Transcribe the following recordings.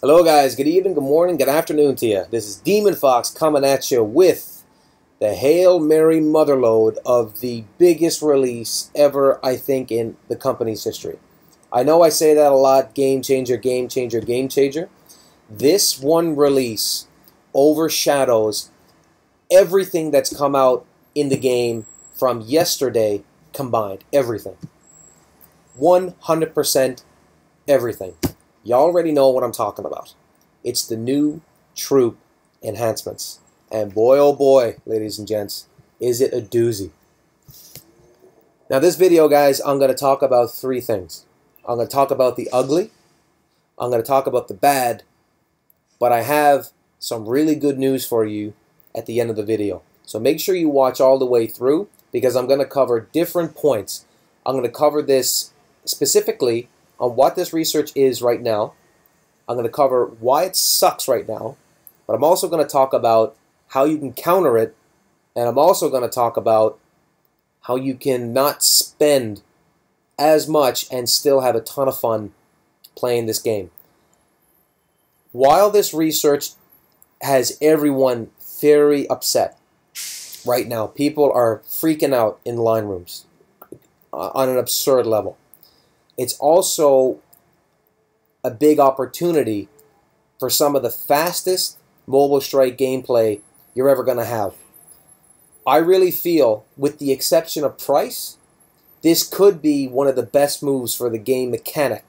Hello guys, good evening, good morning, good afternoon to you. This is Demon Fox coming at you with the Hail Mary motherload of the biggest release ever, I think, in the company's history. I know I say that a lot, game changer, game changer, game changer. This one release overshadows everything that's come out in the game from yesterday combined. Everything. 100% everything. You already know what I'm talking about. It's the new Troop Enhancements. And boy, oh boy, ladies and gents, is it a doozy. Now this video, guys, I'm going to talk about three things. I'm going to talk about the ugly. I'm going to talk about the bad. But I have some really good news for you at the end of the video. So make sure you watch all the way through because I'm going to cover different points. I'm going to cover this specifically on what this research is right now. I'm going to cover why it sucks right now, but I'm also going to talk about how you can counter it, and I'm also going to talk about how you can not spend as much and still have a ton of fun playing this game. While this research has everyone very upset right now, people are freaking out in line rooms on an absurd level. It's also a big opportunity for some of the fastest mobile strike gameplay you're ever going to have. I really feel, with the exception of price, this could be one of the best moves for the game mechanic.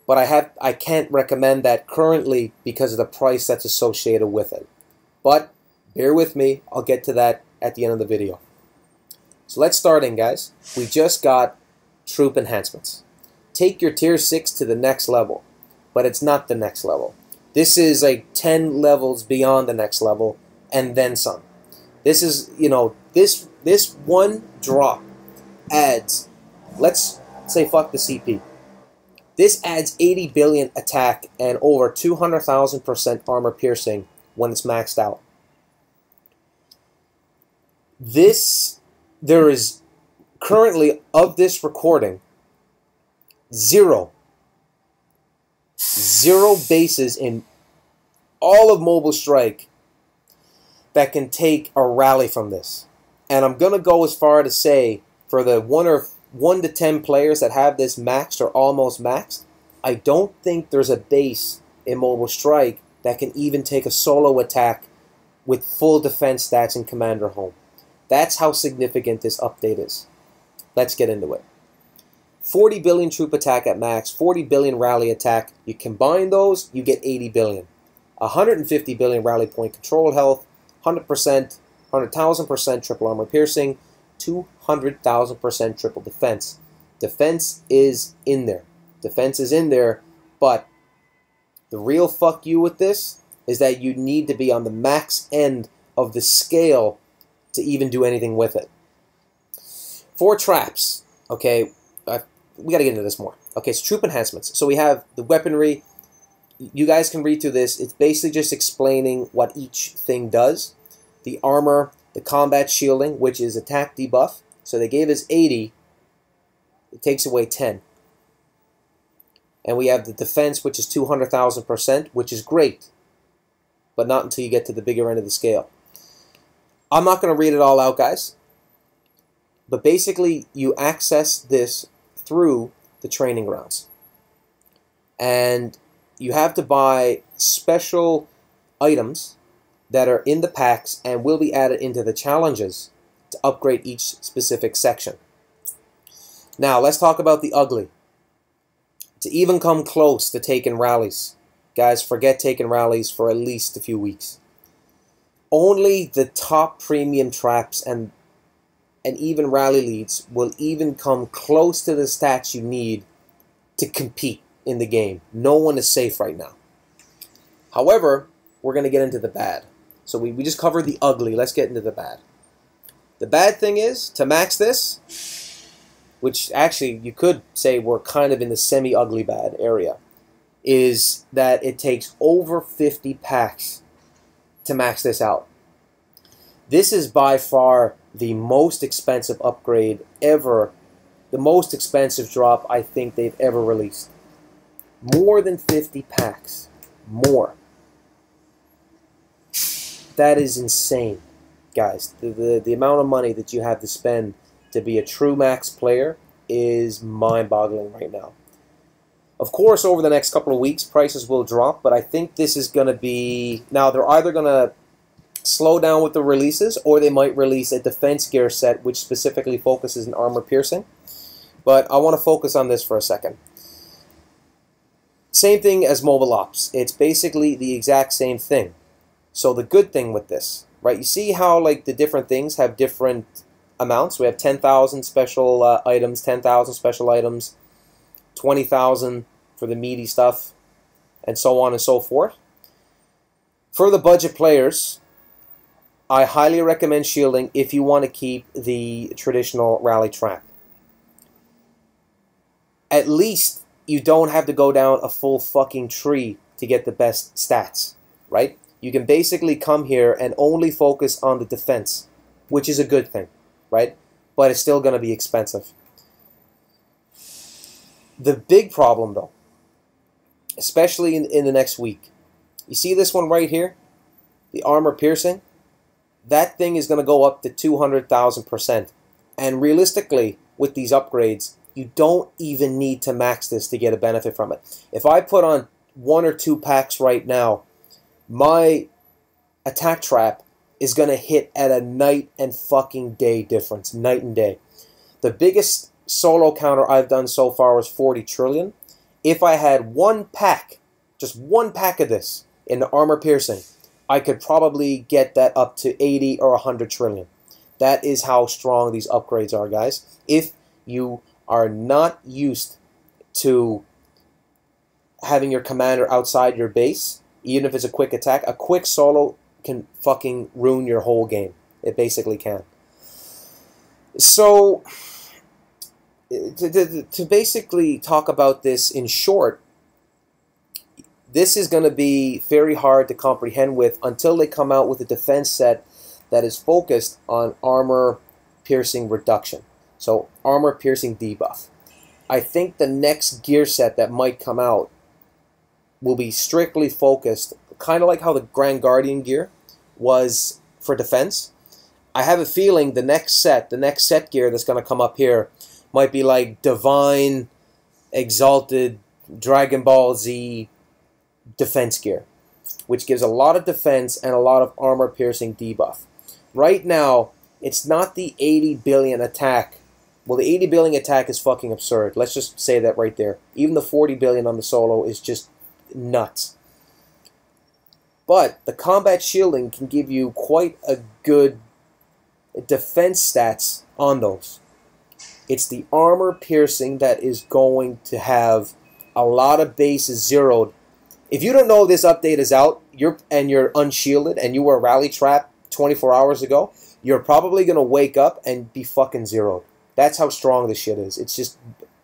But I can't recommend that currently because of the price that's associated with it. But bear with me, I'll get to that at the end of the video. So let's start in, guys. We just got Troop Enhancements. Take your tier 6 to the next level, but it's not the next level. This is like 10 levels beyond the next level and then some. This is, this one drop adds, let's say fuck the CP. This adds 80 billion attack and over 200,000% armor piercing when it's maxed out. There is currently, of this recording, zero bases in all of Mobile Strike that can take a rally from this. And I'm going to go as far to say, for the 1 to 10 players that have this maxed or almost maxed, I don't think there's a base in Mobile Strike that can even take a solo attack with full defense stats in Commander Home. That's how significant this update is. Let's get into it. 40 billion troop attack at max, 40 billion rally attack. You combine those, you get 80 billion. 150 billion rally point control health, 100%, 100,000% triple armor piercing, 200,000% triple defense. Defense is in there. Defense is in there, but the real fuck you with this is that you need to be on the max end of the scale to even do anything with it. 4 traps, okay, we got to get into this more. Okay, so Troop Enhancements. So we have the weaponry. You guys can read through this. It's basically just explaining what each thing does. The armor, the combat shielding, which is attack debuff. So they gave us 80. It takes away 10. And we have the defense, which is 200,000%, which is great. But not until you get to the bigger end of the scale. I'm not going to read it all out, guys. But basically, you access this through the training grounds. And you have to buy special items that are in the packs and will be added into the challenges to upgrade each specific section. Now, let's talk about the ugly. To even come close to taking rallies, guys, forget taking rallies for at least a few weeks. Only the top premium traps and even rally leads will even come close to the stats you need to compete in the game. No one is safe right now. However, we're going to get into the bad. So we just covered the ugly. Let's get into the bad. The bad thing is, to max this, which actually you could say we're kind of in the semi-ugly bad area, is that it takes over 50 packs to max this out. This is by far the most expensive upgrade ever, the most expensive drop I think they've ever released. More than 50 packs. more. That is insane, guys. The amount of money that you have to spend to be a true max player is mind-boggling right now. Of course, over the next couple of weeks, prices will drop, but I think this is going to be... Now, they're either going to slow down with the releases, or they might release a defense gear set which specifically focuses on armor piercing. But I want to focus on this for a second. Same thing as mobile ops. It's basically the exact same thing. So the good thing with this, right? You see how like the different things have different amounts? We have 10,000 special items, 10,000 special items, 20,000 for the meaty stuff, and so on and so forth. For the budget players, I highly recommend shielding if you want to keep the traditional rally trap. At least you don't have to go down a full fucking tree to get the best stats, right? You can basically come here and only focus on the defense, which is a good thing, right? But it's still going to be expensive. The big problem, though, especially in the next week, you see this one right here? The armor piercing? That thing is going to go up to 200,000%. And realistically, with these upgrades, you don't even need to max this to get a benefit from it. If I put on 1 or 2 packs right now, my attack trap is going to hit at a night and fucking day difference. Night and day. The biggest solo counter I've done so far was 40 trillion. If I had 1 pack, just 1 pack of this in the armor piercing, I could probably get that up to 80 or 100 trillion. That is how strong these upgrades are, guys. If you are not used to having your commander outside your base, even if it's a quick attack, a quick solo can fucking ruin your whole game. It basically can. So, to basically talk about this in short, this is going to be very hard to comprehend with until they come out with a defense set that is focused on armor piercing reduction. So, armor piercing debuff. I think the next gear set that might come out will be strictly focused, kind of like how the Grand Guardian gear was for defense. I have a feeling the next set gear that's going to come up here might be like Divine, Exalted, Dragon Ball Z defense gear, which gives a lot of defense and a lot of armor piercing debuff. Right now, it's not the 80 billion attack. Well, the 80 billion attack is fucking absurd. Let's just say that right there. Even the 40 billion on the solo is just nuts. But the combat shielding can give you quite a good defense stats on those. It's the armor piercing that is going to have a lot of bases zeroed. If you don't know this update is out, you're unshielded and you were rally trapped 24 hours ago, you're probably going to wake up and be fucking zeroed. That's how strong this shit is. It's just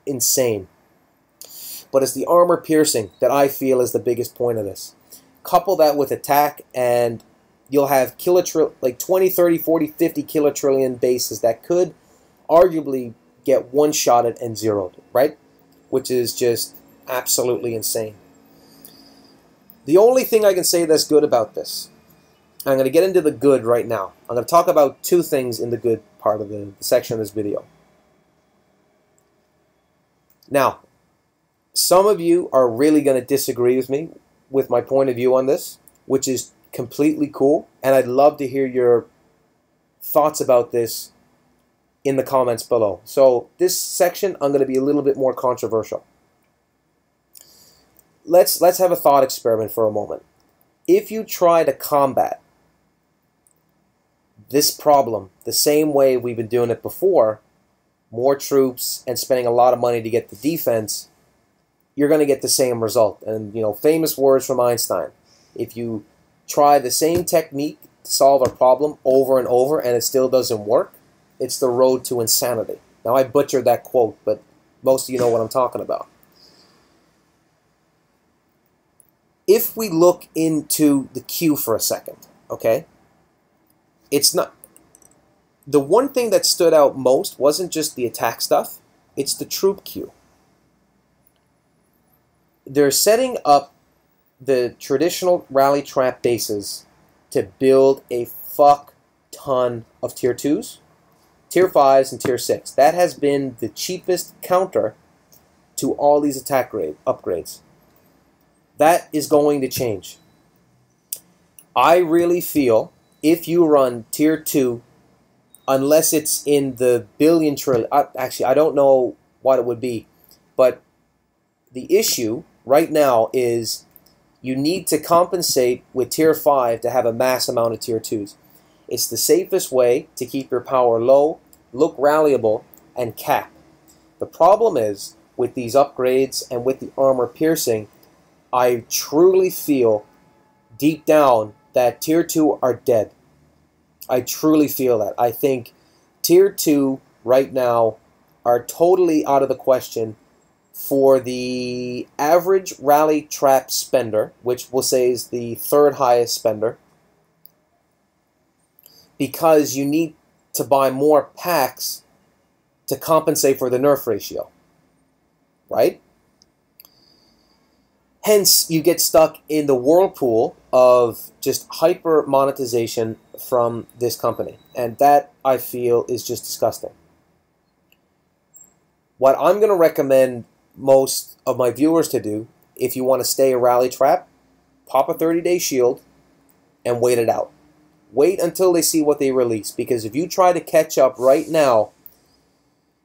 insane. But it's the armor piercing that I feel is the biggest point of this. Couple that with attack and you'll have like 20, 30, 40, 50 kilotrillion bases that could arguably get one-shotted and zeroed, right? Which is just absolutely insane. The only thing I can say that's good about this, I'm going to get into the good right now. I'm going to talk about 2 things in the good part of the section of this video. Now, some of you are really going to disagree with me with my point of view on this, which is completely cool, and I'd love to hear your thoughts about this in the comments below. So this section, I'm going to be a little bit more controversial. Let's have a thought experiment for a moment. If you try to combat this problem the same way we've been doing it before, more troops and spending a lot of money to get the defense, you're going to get the same result. And, you know, famous words from Einstein. If you try the same technique to solve a problem over and over and it still doesn't work, it's the road to insanity. Now, I butchered that quote, but most of you know what I'm talking about. If we look into the queue for a second, okay? It's not... The one thing that stood out most wasn't just the attack stuff, it's the troop queue. They're setting up the traditional rally trap bases to build a fuck ton of tier 2s, tier 5s, and tier 6. That has been the cheapest counter to all these attack upgrades. That is going to change. I really feel if you run tier 2, unless it's in the billion trillion, actually I don't know what it would be, but the issue right now is you need to compensate with tier 5 to have a mass amount of tier 2s. It's the safest way to keep your power low, look rallyable, and cap. The problem is, with these upgrades and with the armor piercing, I truly feel deep down that tier 2 are dead. I truly feel that. I think tier 2 right now are totally out of the question for the average rally trap spender, which we'll say is the third highest spender, because you need to buy more packs to compensate for the nerf ratio, right? Hence, you get stuck in the whirlpool of just hyper monetization from this company. And that, I feel, is just disgusting. What I'm going to recommend most of my viewers to do, if you want to stay a rally trap, pop a 30-day shield and wait it out. Wait until they see what they release. Because if you try to catch up right now,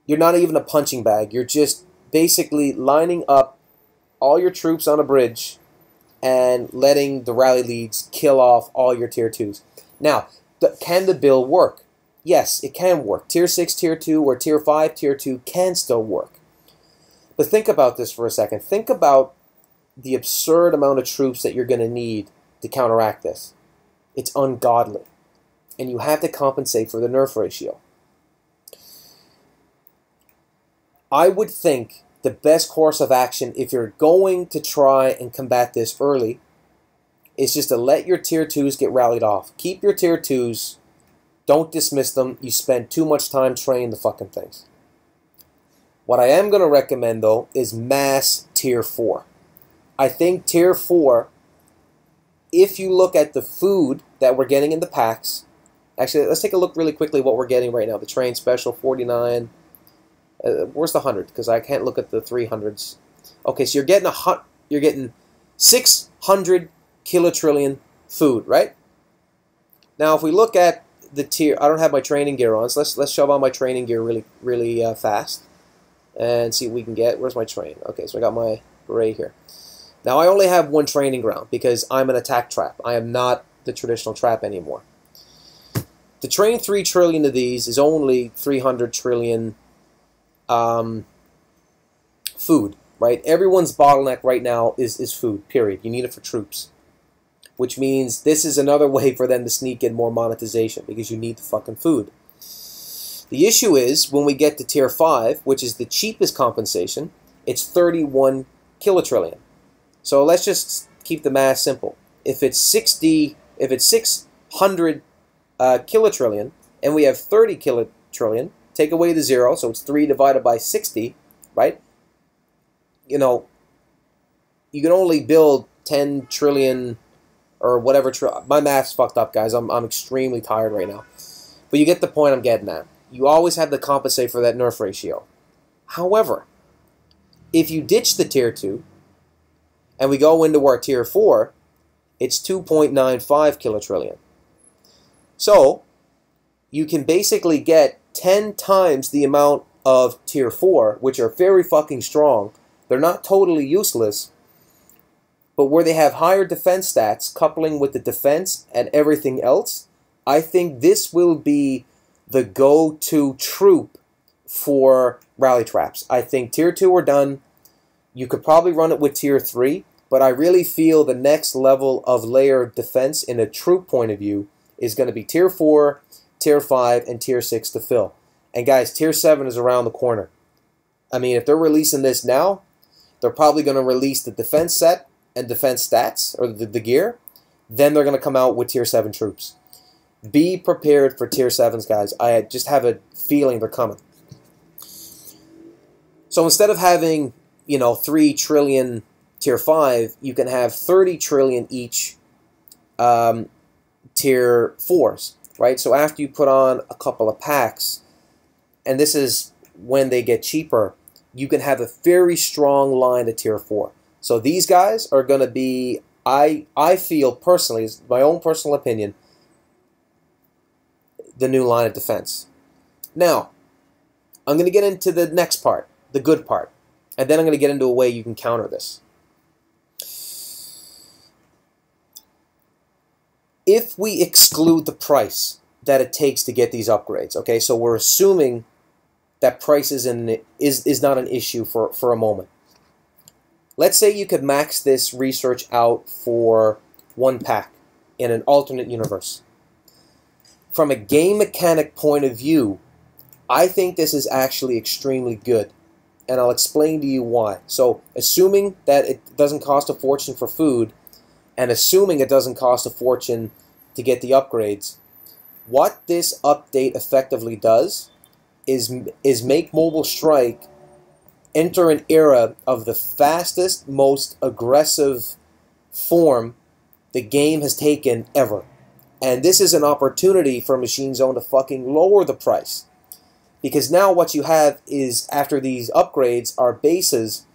you're not even a punching bag. You're just basically lining up all your troops on a bridge and letting the rally leads kill off all your tier 2s. Now, can the build work? Yes, it can work. Tier 6, tier 2, or tier 5, tier 2 can still work. But think about this for a second. Think about the absurd amount of troops that you're going to need to counteract this. It's ungodly. And you have to compensate for the nerf ratio. I would think the best course of action, if you're going to try and combat this early, is just to let your tier 2s get rallied off. Keep your tier 2s. Don't dismiss them. You spend too much time training the fucking things. What I am going to recommend, though, is mass tier 4. I think tier 4, if you look at the food that we're getting in the packs, actually, let's take a look really quickly what we're getting right now. The train special, 49. Where's the 100? Because I can't look at the 300s. Okay, so you're getting 600 kilotrillion food, right? Now, if we look at the tier, I don't have my training gear on, so let's shove on my training gear really fast and see what we can get. Where's my train? Okay, so I got my beret here. Now, I only have one training ground because I'm an attack trap. I am not the traditional trap anymore. To train 3 trillion of these is only 300 trillion food, right? Everyone's bottleneck right now is food, period. You need it for troops. Which means this is another way for them to sneak in more monetization because you need the fucking food. The issue is when we get to tier 5, which is the cheapest compensation, it's 31 kilotrillion. So let's just keep the math simple. If it's 600 kilotrillion and we have 30 kilotrillion, take away the 0, so it's 3 divided by 60, right? You know, you can only build 10 trillion or whatever. My math's fucked up, guys. I'm extremely tired right now. But you get the point I'm getting at. You always have to compensate for that nerf ratio. However, if you ditch the tier 2 and we go into our tier 4, it's 2.95 kilotrillion. So, you can basically get 10 times the amount of tier 4, which are very fucking strong. They're not totally useless, but where they have higher defense stats, coupling with the defense and everything else, I think this will be the go-to troop for rally traps. I think tier 2 are done. You could probably run it with tier 3, but I really feel the next level of layered defense in a troop point of view is going to be tier 4, tier 5, and tier 6 to fill. And guys, tier 7 is around the corner. I mean, if they're releasing this now, they're probably going to release the defense set and defense stats, or the gear. Then they're going to come out with tier 7 troops. Be prepared for tier 7s, guys. I just have a feeling they're coming. So instead of having, 3 trillion Tier 5, you can have 30 trillion each tier 4s, right? So after you put on a couple of packs, and this is when they get cheaper, you can have a very strong line of tier 4. So these guys are going to be, I feel personally, it's my own personal opinion, the new line of defense. Now, I'm going to get into the next part, the good part, and then I'm going to get into a way you can counter this. If we exclude the price that it takes to get these upgrades, okay, so we're assuming that price is not an issue for a moment. Let's say you could max this research out for 1 pack in an alternate universe. From a game mechanic point of view, I think this is actually extremely good, and I'll explain to you why. So, assuming that it doesn't cost a fortune for food, and assuming it doesn't cost a fortune to get the upgrades, what this update effectively does is make Mobile Strike enter an era of the fastest, most aggressive form the game has taken ever. And this is an opportunity for Machine Zone to fucking lower the price. Because now what you have is, after these upgrades, are bases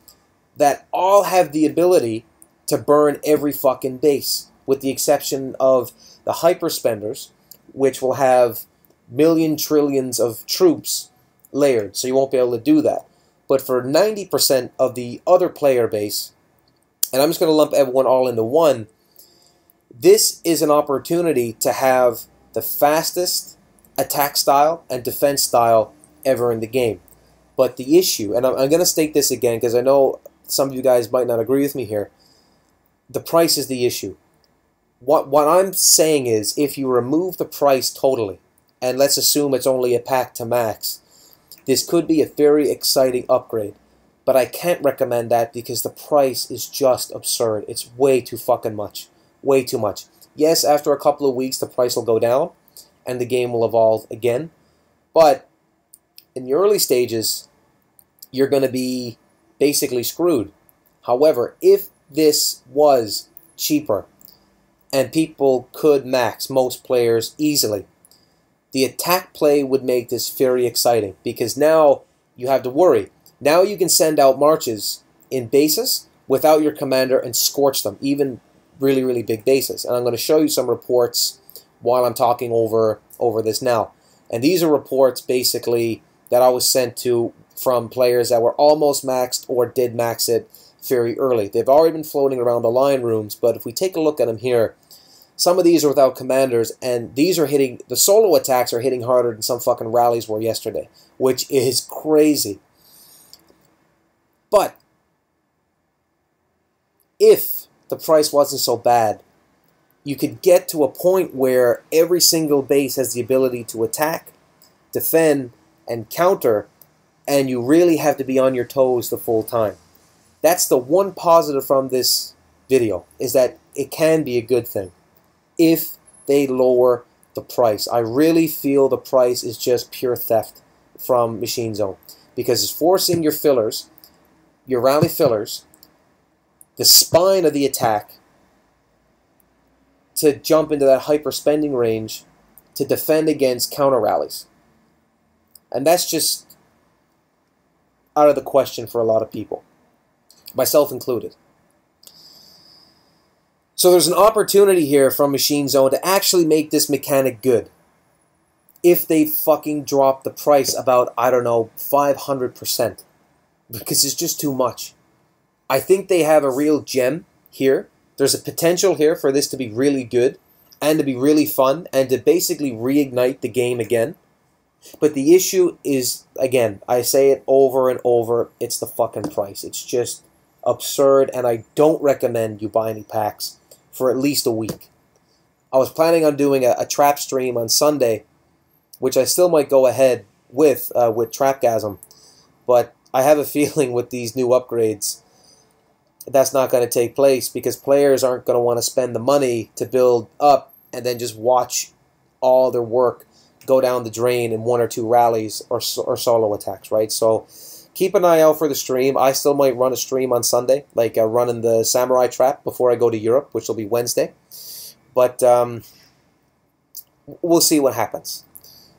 that all have the ability to burn every fucking base, with the exception of the hyper spenders, which will have million trillions of troops layered, so you won't be able to do that. But for 90% of the other player base, and I'm just going to lump everyone all into one, this is an opportunity to have the fastest attack style and defense style ever in the game. But the issue, and I'm going to state this again because I know some of you guys might not agree with me here, the price is the issue. What I'm saying is, if you remove the price totally, and let's assume it's only a pack to max, this could be a very exciting upgrade. But I can't recommend that because the price is just absurd. It's way too fucking much. Way too much. Yes, after a couple of weeks the price will go down and the game will evolve again. But in the early stages, you're going to be basically screwed. However, if this was cheaper and people could max, most players, easily, the attack play would make this very exciting because now you have to worry. Now you can send out marches in bases without your commander and scorch them, even really, really big bases. And I'm going to show you some reports while I'm talking over this now. And these are reports basically that I was sent to from players that were almost maxed or did max it very early. They've already been floating around the line rooms, but if we take a look at them here, some of these are without commanders, and these are hitting, the solo attacks are hitting harder than some fucking rallies were yesterday, which is crazy. But if the price wasn't so bad, you could get to a point where every single base has the ability to attack, defend, and counter, and you really have to be on your toes the full time. That's the one positive from this video, is that it can be a good thing if they lower the price. I really feel the price is just pure theft from Machine Zone, because it's forcing your fillers, your rally fillers, the spine of the attack, to jump into that hyper spending range to defend against counter rallies. And that's just out of the question for a lot of people, myself included. So there's an opportunity here from Machine Zone to actually make this mechanic good. If they fucking drop the price about, I don't know, 500%. Because it's just too much. I think they have a real gem here. There's a potential here for this to be really good and to be really fun and to basically reignite the game again. But the issue is, again, I say it over and over, it's the fucking price. It's just absurd, and I don't recommend you buy any packs for at least a week. I was planning on doing a trap stream on Sunday, which I still might go ahead with Trapgasm, but I have a feeling with these new upgrades that's not going to take place, because players aren't going to want to spend the money to build up and then just watch all their work go down the drain in 1 or 2 rallies or solo attacks, right? So keep an eye out for the stream. I still might run a stream on Sunday, like running the Samurai Trap before I go to Europe, which will be Wednesday. But we'll see what happens.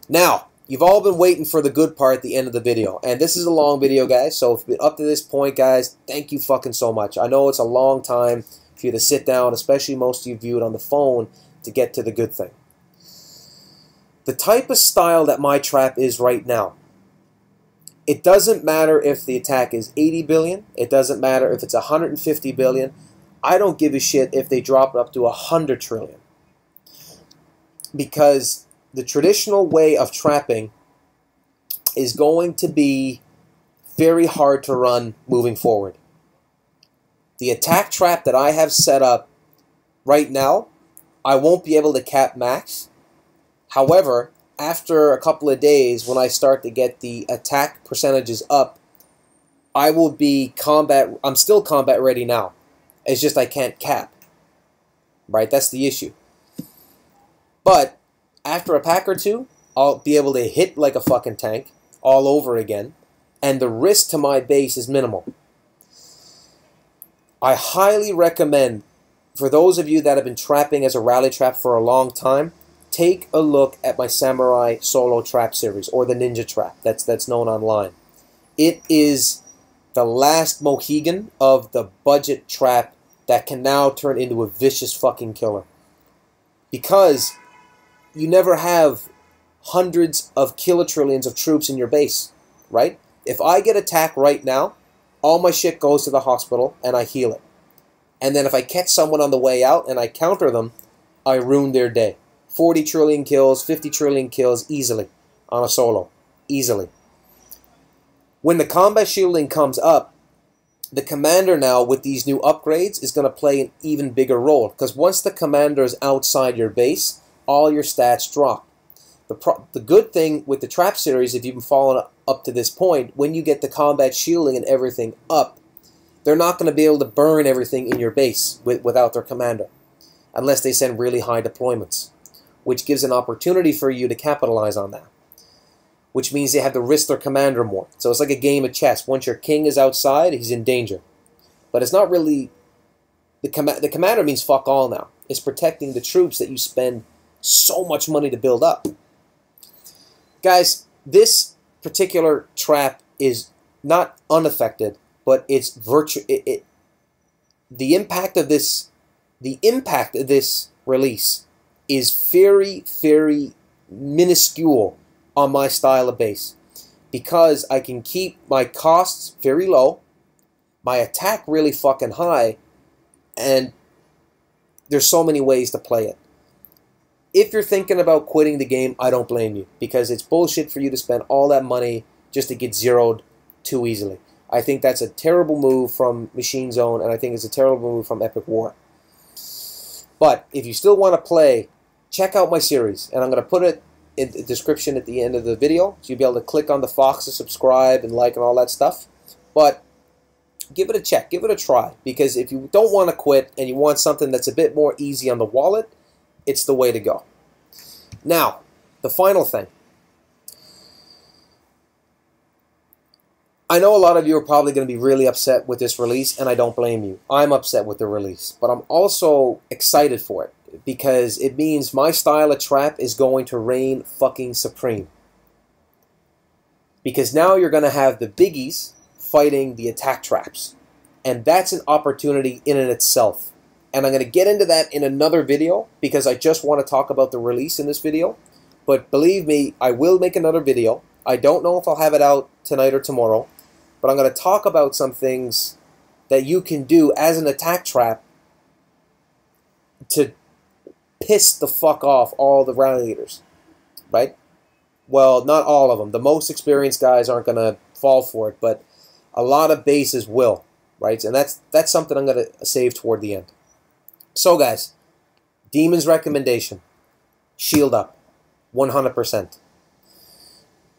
Now, you've all been waiting for the good part at the end of the video. And this is a long video, guys. So if you've been up to this point, guys, thank you fucking so much. I know it's a long time for you to sit down, especially most of you view it on the phone, to get to the good thing. The type of style that my trap is right now, it doesn't matter if the attack is 80 billion. It doesn't matter if it's 150 billion. I don't give a shit if they drop it up to 100 trillion. Because the traditional way of trapping is going to be very hard to run moving forward. The attack trap that I have set up right now, I won't be able to cap max. However, after a couple of days, when I start to get the attack percentages up, I will be combat. I'm still combat ready now. It's just I can't cap. Right? That's the issue. But after a pack or two, I'll be able to hit like a fucking tank all over again, and the risk to my base is minimal. I highly recommend, for those of you that have been trapping as a rally trap for a long time, take a look at my Samurai Solo Trap series, or the Ninja Trap, that's known online. It is the last Mohican of the budget trap that can now turn into a vicious fucking killer. Because you never have hundreds of kilotrillions of troops in your base, right? If I get attacked right now, all my shit goes to the hospital and I heal it. And then if I catch someone on the way out and I counter them, I ruin their day. 40 trillion kills, 50 trillion kills easily on a solo. Easily. When the combat shielding comes up, the commander now with these new upgrades is going to play an even bigger role. Because once the commander is outside your base, all your stats drop. The good thing with the trap series, if you've been following up to this point, when you get the combat shielding and everything up, they're not going to be able to burn everything in your base without their commander. Unless they send really high deployments. Which gives an opportunity for you to capitalize on that. Which means they have to risk their commander more. So it's like a game of chess. Once your king is outside, he's in danger. But it's not really... The commander means fuck all now. It's protecting the troops that you spend so much money to build up. Guys, this particular trap is not unaffected, but it's the impact of this release is very, very minuscule on my style of base, because I can keep my costs very low, my attack really fucking high, and there's so many ways to play it. If you're thinking about quitting the game, I don't blame you, because it's bullshit for you to spend all that money just to get zeroed too easily. I think that's a terrible move from Machine Zone, and I think it's a terrible move from Epic War. But if you still want to play, check out my series, and I'm going to put it in the description at the end of the video, so you'll be able to click on the Fox to subscribe and like and all that stuff. But give it a check, give it a try, because if you don't want to quit and you want something that's a bit more easy on the wallet, it's the way to go. Now, the final thing. I know a lot of you are probably going to be really upset with this release, and I don't blame you. I'm upset with the release, but I'm also excited for it, because it means my style of trap is going to reign fucking supreme. Because now you're going to have the biggies fighting the attack traps, and that's an opportunity in and itself. And I'm going to get into that in another video, because I just want to talk about the release in this video. But believe me, I will make another video. I don't know if I'll have it out tonight or tomorrow, but I'm going to talk about some things that you can do as an attack trap to piss the fuck off all the rally leaders, right? Well, not all of them. The most experienced guys aren't going to fall for it, but a lot of bases will, right? And that's something I'm going to save toward the end. So guys, Demon's recommendation, shield up, 100%.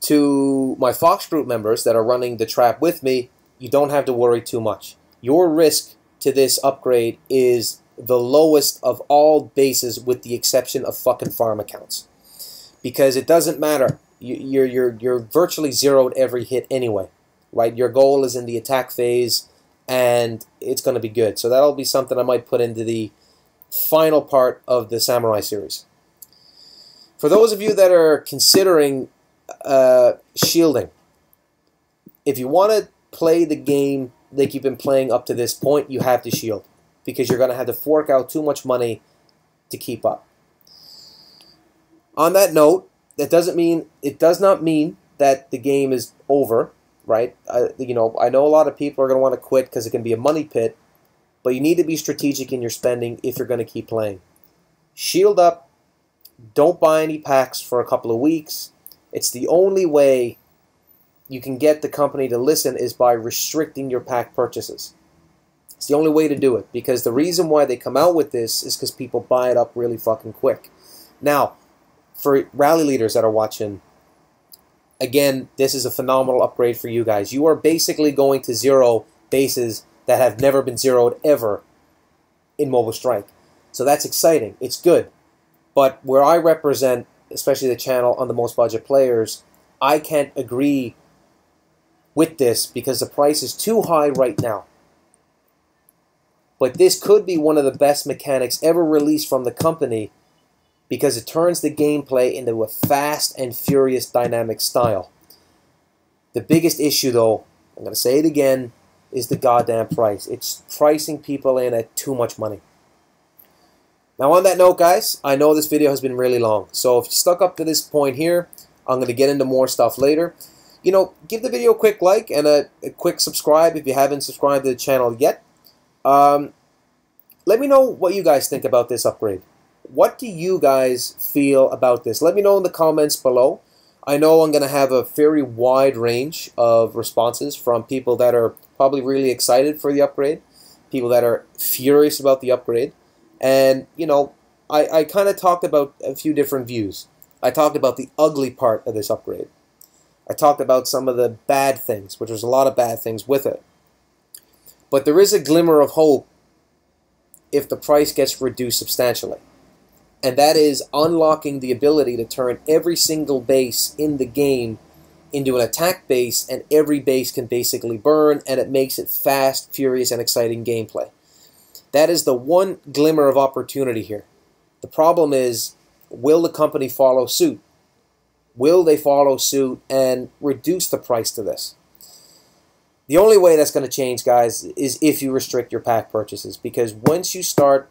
To my Fox group members that are running the trap with me, you don't have to worry too much. Your risk to this upgrade is the lowest of all bases, with the exception of fucking farm accounts. Because it doesn't matter. You're virtually zeroed every hit anyway. right? Your goal is in the attack phase, and it's going to be good. So that'll be something I might put into the final part of the Samurai series. For those of you that are considering shielding, if you want to play the game like you've been playing up to this point, you have to shield, because you're going to have to fork out too much money to keep up. On that note, it does not mean that the game is over, right? I know a lot of people are going to want to quit because it can be a money pit, but you need to be strategic in your spending if you're going to keep playing. Shield up. Don't buy any packs for a couple of weeks. It's the only way you can get the company to listen is by restricting your pack purchases. It's the only way to do it, because the reason why they come out with this is because people buy it up really fucking quick. Now, for rally leaders that are watching, again, this is a phenomenal upgrade for you guys. You are basically going to zero bases that have never been zeroed ever in Mobile Strike. So that's exciting. It's good. But where I represent, especially the channel on the Most Budget Players, I can't agree with this because the price is too high right now. But this could be one of the best mechanics ever released from the company, because it turns the gameplay into a fast and furious dynamic style. The biggest issue, though, I'm going to say it again, is the goddamn price. It's pricing people in at too much money. Now, on that note, guys, I know this video has been really long, so if you stuck up to this point here, I'm going to get into more stuff later. Give the video a quick like and a quick subscribe if you haven't subscribed to the channel yet. Let me know what you guys think about this upgrade. What do you guys feel about this? Let me know in the comments below. I know I'm going to have a very wide range of responses from people that are probably really excited for the upgrade, people that are furious about the upgrade, and, I kind of talked about a few different views. I talked about the ugly part of this upgrade. I talked about some of the bad things, which there's a lot of bad things with it. But there is a glimmer of hope if the price gets reduced substantially. And that is unlocking the ability to turn every single base in the game into an attack base, and every base can basically burn, and it makes it fast, furious, and exciting gameplay. That is the one glimmer of opportunity here. The problem is, will the company follow suit? Will they follow suit and reduce the price to this? The only way that's going to change, guys, is if you restrict your pack purchases. Because once you start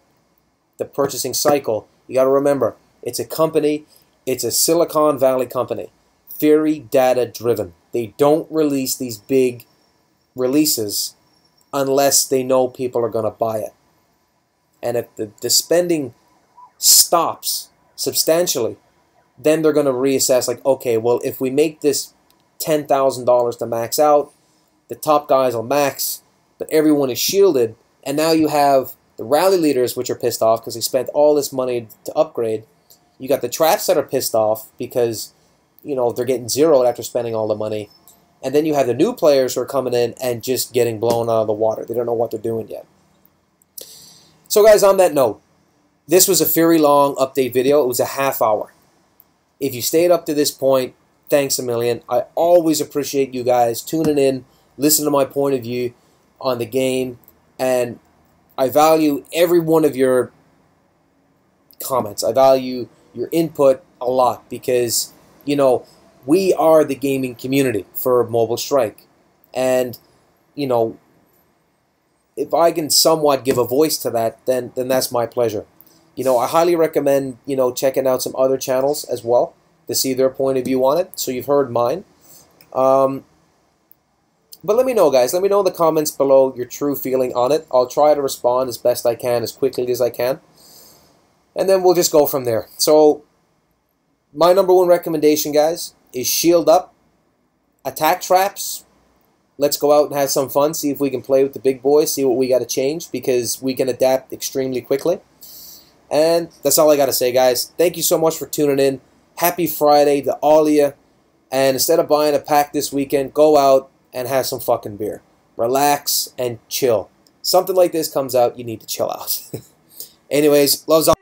the purchasing cycle, you got to remember, it's a company, it's a Silicon Valley company, very data driven. They don't release these big releases unless they know people are going to buy it. And if the spending stops substantially, then they're going to reassess, like, okay, well, if we make this $10,000 to max out, the top guys will max, but everyone is shielded, and now you have the rally leaders, which are pissed off because they spent all this money to upgrade. You got the traps that are pissed off because, they're getting zeroed after spending all the money. And then you have the new players who are coming in and just getting blown out of the water. They don't know what they're doing yet. So, guys, on that note, this was a very long update video. It was a half hour. If you stayed up to this point, thanks a million. I always appreciate you guys tuning in, listening to my point of view on the game, and I value every one of your comments. I value your input a lot because, we are the gaming community for Mobile Strike. And, if I can somewhat give a voice to that, then that's my pleasure. I highly recommend, checking out some other channels as well to see their point of view on it. So you've heard mine. But let me know, guys. Let me know in the comments below your true feeling on it. I'll try to respond as best I can, as quickly as I can. And then we'll just go from there. So, my number one recommendation, guys, is shield up. Attack traps. Let's go out and have some fun. See if we can play with the big boys. See what we got to change, because we can adapt extremely quickly. And that's all I got to say, guys. Thank you so much for tuning in. Happy Friday to all of you. And instead of buying a pack this weekend, go out and have some fucking beer. Relax and chill. Something like this comes out, you need to chill out. Anyways, loves all.